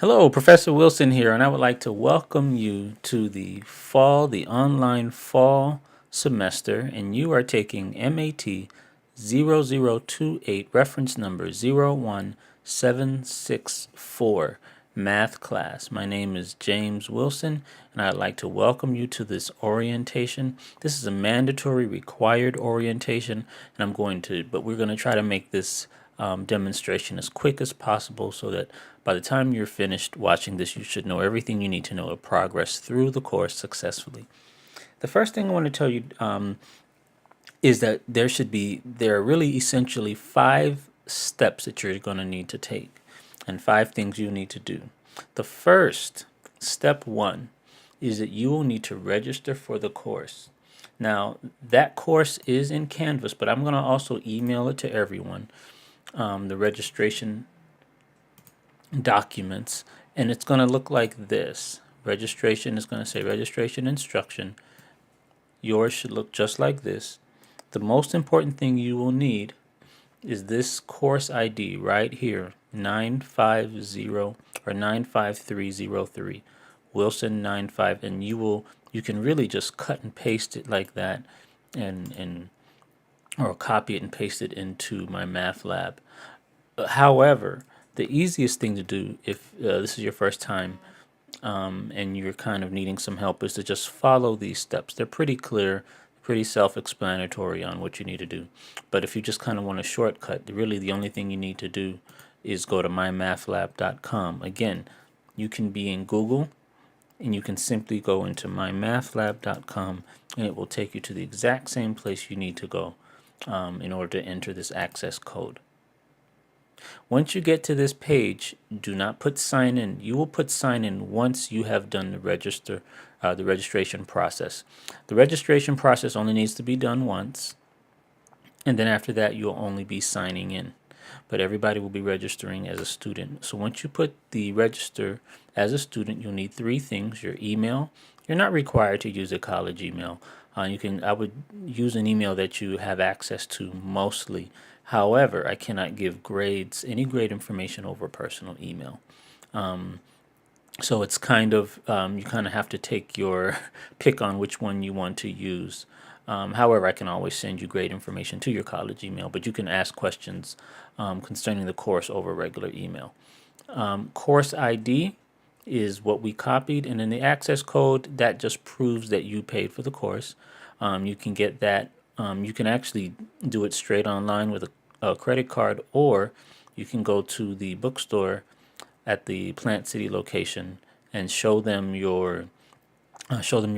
Hello, Professor Wilson here, and I would like to welcome you to the online fall semester, and you are taking MAT 0028, reference number 01764, math class. My name is James Wilson, and I'd like to welcome you to this orientation. This is a mandatory required orientation, and but we're going to try to make this demonstration as quick as possible so that by the time you're finished watching this, you should know everything you need to know to progress through the course successfully. The first thing I want to tell you is that there are really essentially 5 steps that you're going to need to take and 5 things you need to do. The first, step 1, is that you will need to register for the course. Now, that course is in Canvas, but I'm going to also email it to everyone, the registration documents, and it's going to look like this. Registration is going to say registration instruction. Yours should look just like this. The most important thing you will need is this course ID right here, 950 or 95303, Wilson 95, and you can really just cut and paste it like that, and or copy it and paste it into my math lab. However, the easiest thing to do if this is your first time and you're kind of needing some help is to just follow these steps. They're pretty clear, pretty self-explanatory on what you need to do. But if you just kind of want a shortcut, really the only thing you need to do is go to mymathlab.com. Again, you can be in Google and you can simply go into mymathlab.com and it will take you to the exact same place you need to go in order to enter this access code. Once you get to this page, do not put sign in. You will put sign in once you have done the registration process. The registration process only needs to be done once, and then after that, you'll only be signing in. But everybody will be registering as a student. So once you put the register as a student, you'll need 3 things: your email. You're not required to use a college email. I would use an email that you have access to mostly. However, I cannot give any grade information over personal email. So it's you kind of have to take your pick on which one you want to use. However, I can always send you grade information to your college email, but you can ask questions concerning the course over regular email. Course ID is what we copied, and then the access code, that just proves that you paid for the course. You can get that. You can actually do it straight online with a credit card, or you can go to the bookstore at the Plant City location and show them your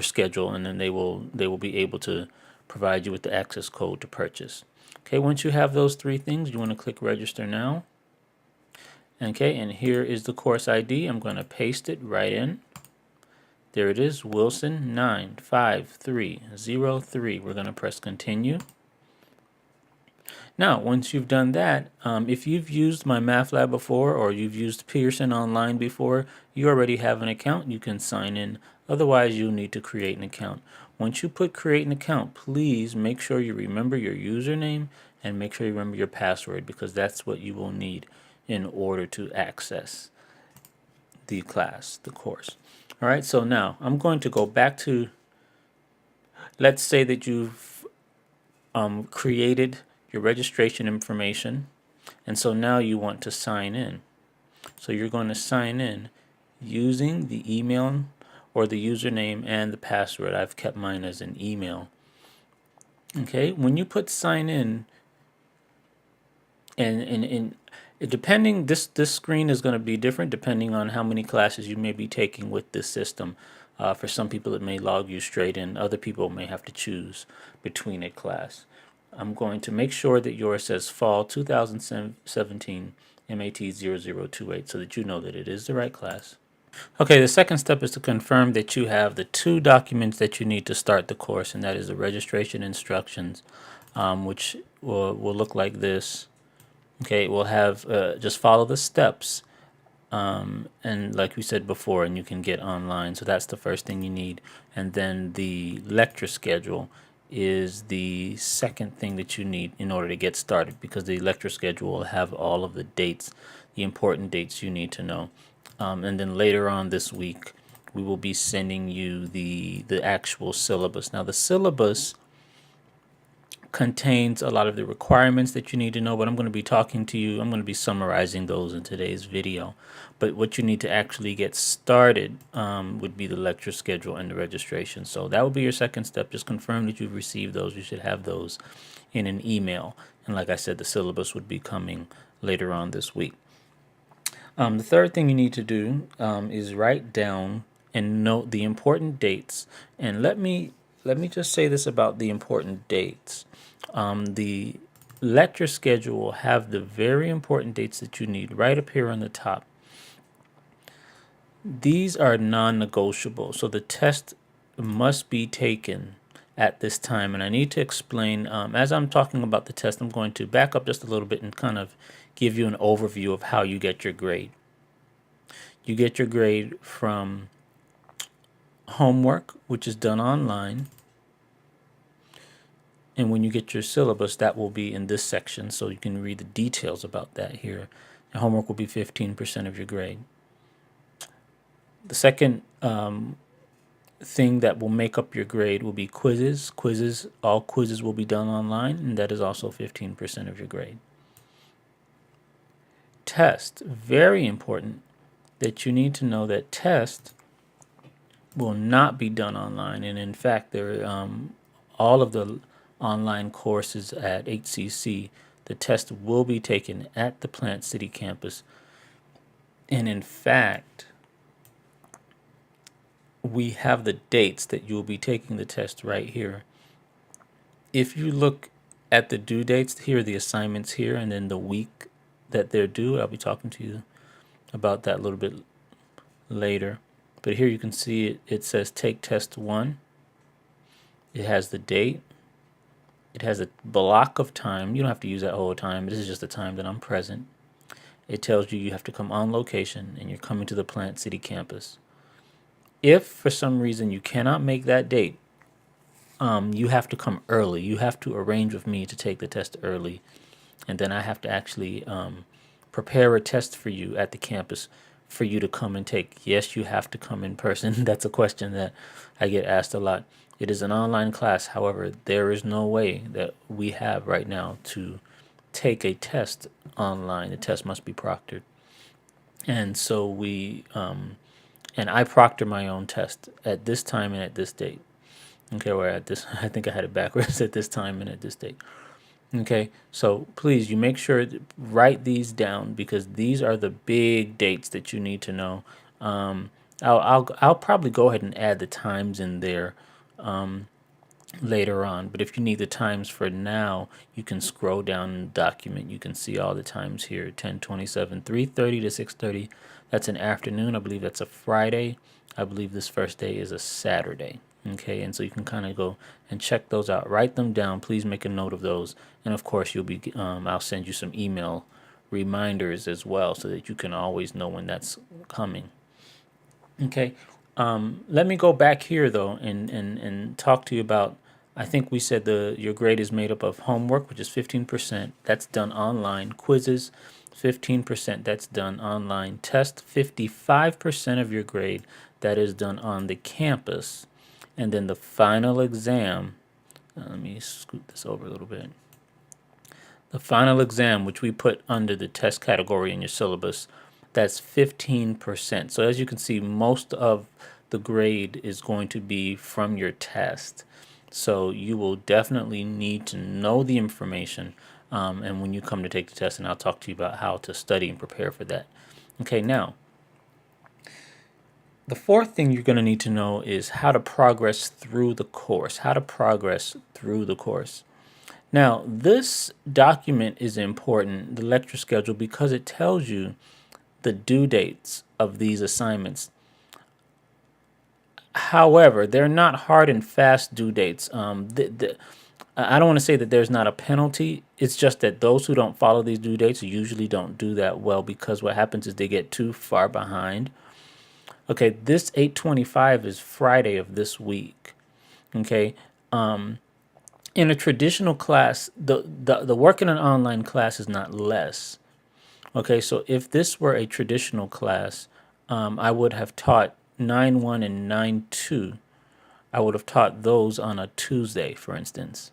schedule, and then they will be able to provide you with the access code to purchase. Okay, once you have those 3 things, you want to click register now. Okay, and here is the course ID. I'm going to paste it right in. There it is, Wilson 95303. We're going to press continue. Now, once you've done that, if you've used my Math Lab before or you've used Pearson Online before, you already have an account. You can sign in. Otherwise, you'll need to create an account. Once you put create an account, please make sure you remember your username and make sure you remember your password, because that's what you will need in order to access the course. All right, so now I'm going to go back to, let's say that you've created your registration information, and so now you want to sign in. So you're going to sign in using the email or the username and the password. I've kept mine as an email. Okay, when you put sign in, and depending, this screen is going to be different depending on how many classes you may be taking with this system. For some people, it may log you straight in. Other people may have to choose between a class. I'm going to make sure that yours says Fall 2017 MAT 0028 so that you know that it is the right class. Okay, the second step is to confirm that you have the 2 documents that you need to start the course, and that is the registration instructions, which will look like this. Okay, we'll have just follow the steps, and like we said before, and you can get online. So that's the first thing you need, and then the lecture schedule is the second thing that you need in order to get started, because the lecture schedule will have all of the dates, the important dates you need to know. And then later on this week, we will be sending you the actual syllabus. Now, the syllabus contains a lot of the requirements that you need to know, but I'm going to be talking to you. I'm going to be summarizing those in today's video. But what you need to actually get started would be the lecture schedule and the registration. So that will be your second step. Just confirm that you've received those. You should have those in an email. And like I said, the syllabus would be coming later on this week. The third thing you need to do is write down and note the important dates. And let me just say this about the important dates. The lecture schedule will have the very important dates that you need right up here on the top. These are non-negotiable, so the test must be taken at this time. And I need to explain, as I'm talking about the test, I'm going to back up just a little bit and kind of give you an overview of how you get your grade. You get your grade from homework, which is done online. And when you get your syllabus, that will be in this section, so you can read the details about that here. Your homework will be 15% of your grade. The second thing that will make up your grade will be quizzes. All quizzes will be done online, and that is also 15% of your grade. Test, very important that you need to know that test will not be done online. And in fact, all of the online courses at HCC, the test will be taken at the Plant City campus. And in fact, we have the dates that you'll be taking the test right here. If you look at the due dates, here are the assignments here, and then the week that they're due. I'll be talking to you about that a little bit later. But here you can see it says take test 1. It has the date. It has a block of time. You don't have to use that whole time. This is just the time that I'm present. It tells you have to come on location and you're coming to the Plant City campus. If for some reason you cannot make that date, you have to come early. You have to arrange with me to take the test early. And then I have to actually prepare a test for you at the campus for you to come and take. Yes, you have to come in person. That's a question that I get asked a lot. It is an online class. However, there is no way that we have right now to take a test online. The test must be proctored. And so and I proctor my own test at this time and at this date. Okay, or at this, I think I had it backwards, at this time and at this date. Okay, so please, you make sure to write these down because these are the big dates that you need to know. I'll probably go ahead and add the times in there later on, but if you need the times for now, you can scroll down in the document. You can see all the times here: 10:27, 3:30 to 6:30. That's an afternoon. I believe that's a Friday. I believe this first day is a Saturday. Okay, and so you can kind of go and check those out. Write them down. Please make a note of those. And of course, I'll send you some email reminders as well so that you can always know when that's coming. Okay, let me go back here though and talk to you about, I think we said your grade is made up of homework, which is 15%. That's done online. Quizzes, 15%. That's done online. Test, 55% of your grade. That is done on the campus. And then the final exam, let me scoot this over a little bit. The final exam, which we put under the test category in your syllabus, that's 15%. So as you can see, most of the grade is going to be from your test. So you will definitely need to know the information and when you come to take the test, and I'll talk to you about how to study and prepare for that. Okay, now, the fourth thing you're going to need to know is how to progress through the course. How to progress through the course. Now, this document is important, the lecture schedule, because it tells you the due dates of these assignments. However, they're not hard and fast due dates. I don't want to say that there's not a penalty. It's just that those who don't follow these due dates usually don't do that well, because what happens is they get too far behind. Okay, this 8/25 is Friday of this week. Okay, in a traditional class, the work in an online class is not less. Okay, so if this were a traditional class, I would have taught 9-1 and 9-2. I would have taught those on a Tuesday, for instance,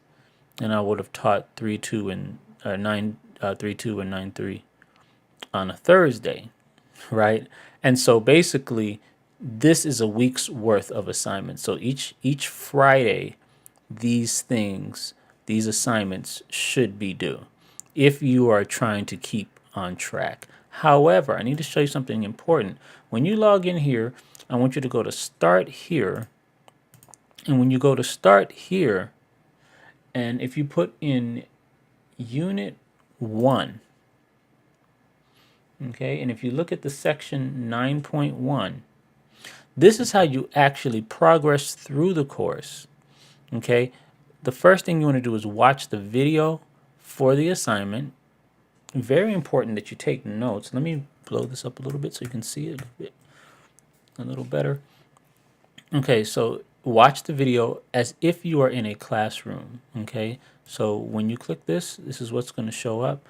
and I would have taught 3-2 and 3-2 and 9-3 on a Thursday, right? And so basically, this is a week's worth of assignments. So each Friday, these things, these assignments should be due if you are trying to keep on track. However, I need to show you something important. When you log in here, I want you to go to Start Here. And when you go to Start Here, and if you put in Unit 1, okay, and if you look at the section 9.1, this is how you actually progress through the course. Okay, the first thing you want to do is watch the video for the assignment. Very important that you take notes. Let me blow this up a little bit so you can see it a little better. Okay, so watch the video as if you are in a classroom. Okay, so when you click this, this is what's going to show up.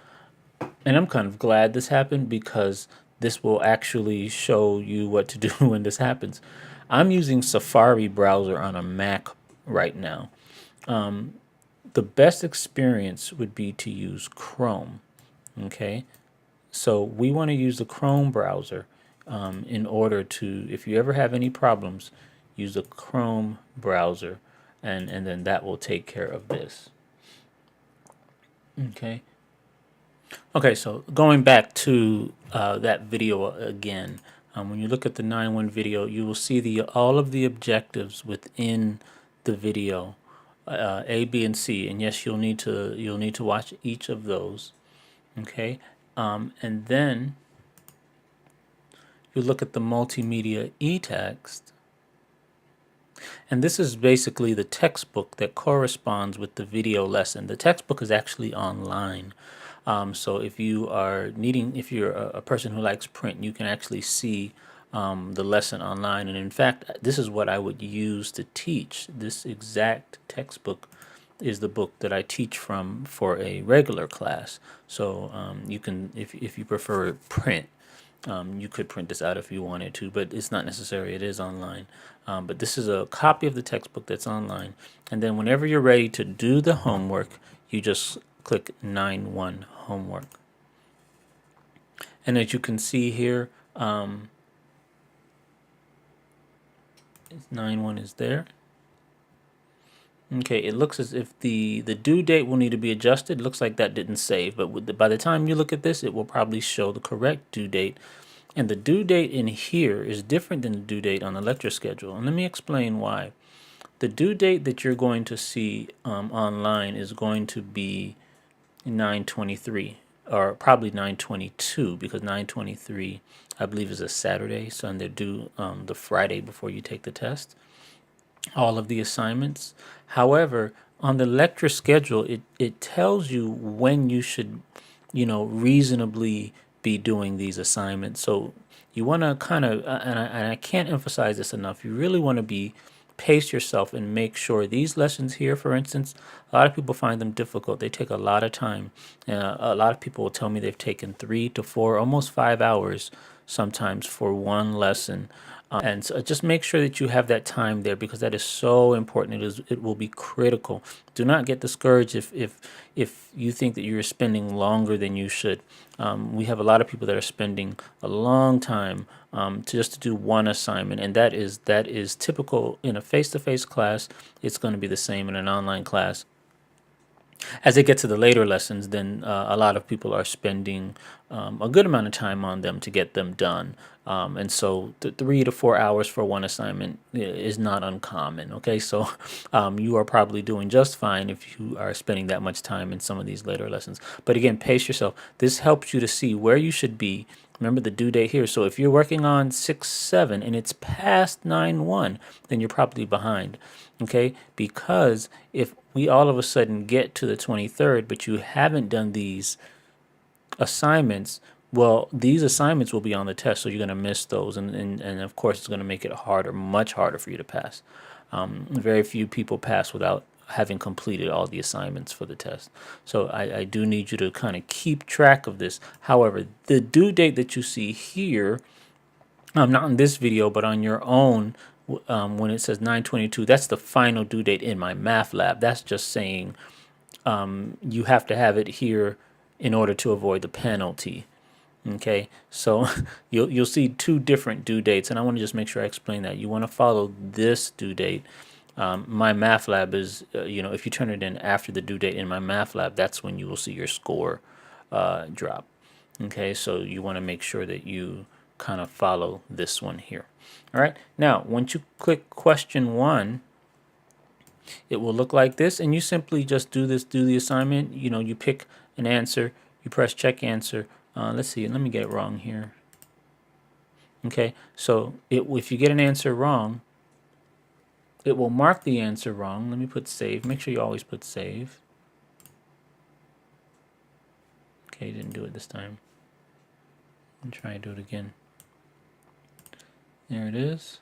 And I'm kind of glad this happened because this will actually show you what to do when this happens. I'm using Safari browser on a Mac right now. The best experience would be to use Chrome. Okay, so we want to use the Chrome browser in order to, if you ever have any problems, use the Chrome browser, and then that will take care of this. Okay. Okay, so going back to that video again, when you look at the 9-1 video, you will see all of the objectives within the video, A, B, and C. And yes, you'll need to watch each of those. Okay, and then you look at the multimedia e-text, and this is basically the textbook that corresponds with the video lesson. The textbook is actually online. So if you are if you're a person who likes print, you can actually see the lesson online. And in fact, this is what I would use to teach. This exact textbook is the book that I teach from for a regular class. So you can, if you prefer print, you could print this out if you wanted to, but it's not necessary. It is online. But this is a copy of the textbook that's online. And then whenever you're ready to do the homework, you just click 9-1 homework. And as you can see here, 9-1 is there. Okay, it looks as if the due date will need to be adjusted. It looks like that didn't save, but by the time you look at this, it will probably show the correct due date. And the due date in here is different than the due date on the lecture schedule. And let me explain why. The due date that you're going to see online is going to be 9/23, or probably 9/22, because 9/23, I believe, is a Saturday, so they're due the Friday before you take the test. All of the assignments. However, on the lecture schedule, it tells you when you should, reasonably be doing these assignments. So you want to kind of, and I can't emphasize this enough, you really want to pace yourself and make sure these lessons here, for instance, a lot of people find them difficult. They take a lot of time. A lot of people will tell me they've taken 3 to 4, almost 5 hours sometimes for one lesson. And so just make sure that you have that time there, because that is so important. It will be critical. Do not get discouraged if you think that you're spending longer than you should. We have a lot of people that are spending a long time to do one assignment, and that is typical in a face-to-face class. It's going to be the same in an online class. As they get to the later lessons, then a lot of people are spending a good amount of time on them to get them done. And so 3 to 4 hours for one assignment is not uncommon. Okay, so you are probably doing just fine if you are spending that much time in some of these later lessons. But again, pace yourself. This helps you to see where you should be. Remember the due date here. So if you're working on 6/7 and it's past 9/1, then you're probably behind. Okay, because if we all of a sudden get to the 23rd, but you haven't done these assignments, well, these assignments will be on the test, so you're going to miss those, and of course it's going to make it harder, much harder for you to pass. Very few people pass without having completed all the assignments for the test. So I do need you to kind of keep track of this. However, the due date that you see here not in this video, but on your own, when it says 9/22, that's the final due date in my math lab. That's just saying you have to have it here in order to avoid the penalty. Okay, so you'll see two different due dates, and I want to just make sure I explain that. You want to follow this due date. My math lab is, if you turn it in after the due date in my math lab, that's when you will see your score drop. Okay, so you want to make sure that you kind of follow this one here. All right, now once you click question 1, it will look like this, and you simply just do the assignment. You pick an answer, you press check answer. Let's see, let me get it wrong here. Okay, so if you get an answer wrong, it will mark the answer wrong. Let me put save. Make sure you always put save. Okay, didn't do it this time. I'll try to do it again. There it is.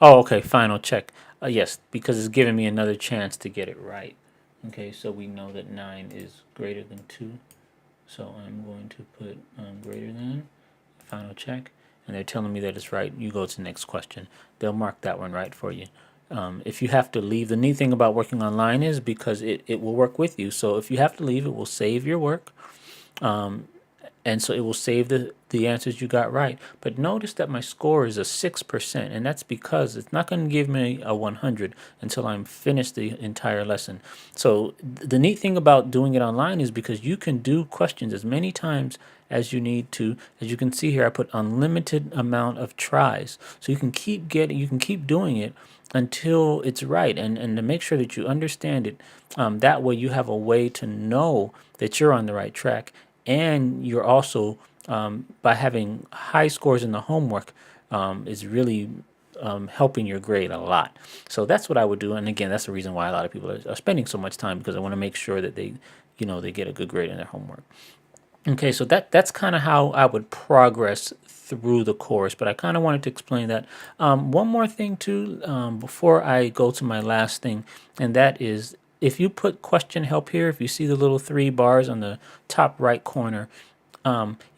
Oh, okay, final check. Yes, because it's giving me another chance to get it right. Okay, so we know that 9 is greater than 2. So I'm going to put greater than, final check, and they're telling me that it's right. You go to the next question. They'll mark that one right for you. If you have to leave, the neat thing about working online is because it will work with you. So if you have to leave, it will save your work. And so it will save the answers you got right. But notice that my score is a 6%, and that's because it's not going to give me a 100 until I'm finished the entire lesson. So the neat thing about doing it online is because you can do questions as many times as you need to. As you can see here, I put unlimited amount of tries. So you can keep doing it until it's right, and to make sure that you understand it. That way you have a way to know that you're on the right track. And you're also, by having high scores in the homework, is really helping your grade a lot. So that's what I would do. And again, that's the reason why a lot of people are spending so much time, because I want to make sure that they get a good grade in their homework. Okay, so that's kind of how I would progress through the course, but I kind of wanted to explain that. One more thing too, before I go to my last thing, and that is, if you put question help here, if you see the little 3 bars on the top right corner,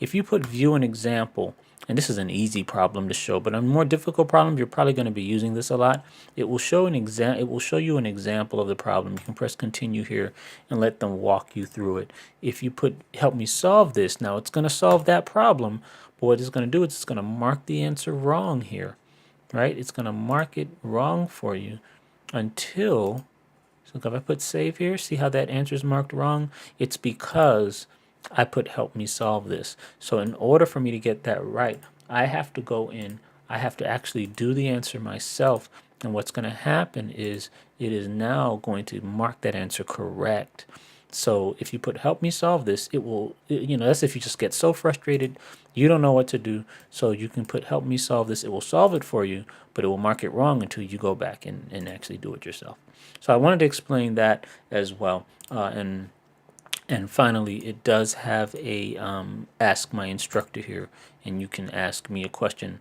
if you put view an example, and this is an easy problem to show, but a more difficult problem, you're probably going to be using this a lot. It will show you an example of the problem. You can press continue here and let them walk you through it. If you put help me solve this, now it's going to solve that problem, but what it's going to do is it's going to mark the answer wrong here, right? It's going to mark it wrong for you until, so if I put save here, see how that answer is marked wrong? It's because I put help me solve this. So in order for me to get that right, I have to go in, I have to actually do the answer myself. And what's going to happen is it is now going to mark that answer correct. So if you put help me solve this, it will, that's if you just get so frustrated, you don't know what to do. So you can put help me solve this. It will solve it for you, but it will mark it wrong until you go back and actually do it yourself. So I wanted to explain that as well. And finally, it does have a ask my instructor here, and you can ask me a question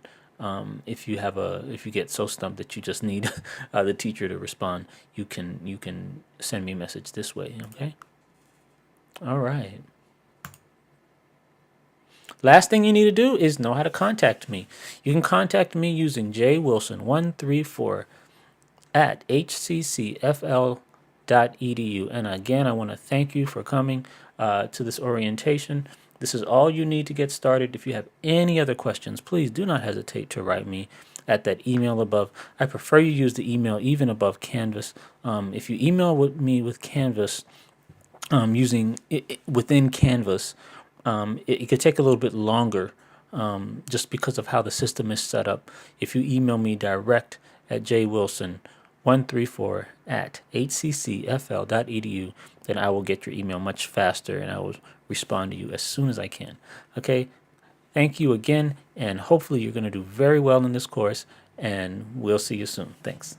if you get so stumped that you just need the teacher to respond. You can send me a message this way. Okay. All right. Last thing you need to do is know how to contact me. You can contact me using jwilson134 at hccfl.edu. And again, I want to thank you for coming to this orientation. This is all you need to get started. If you have any other questions, please do not hesitate to write me at that email above. I prefer you use the email even above Canvas. If you email me with Canvas, using it within Canvas, it could take a little bit longer just because of how the system is set up. If you email me direct at jwilson134 at hccfl.edu, then I will get your email much faster and I will respond to you as soon as I can. Okay, thank you again, and hopefully you're going to do very well in this course, and we'll see you soon. Thanks.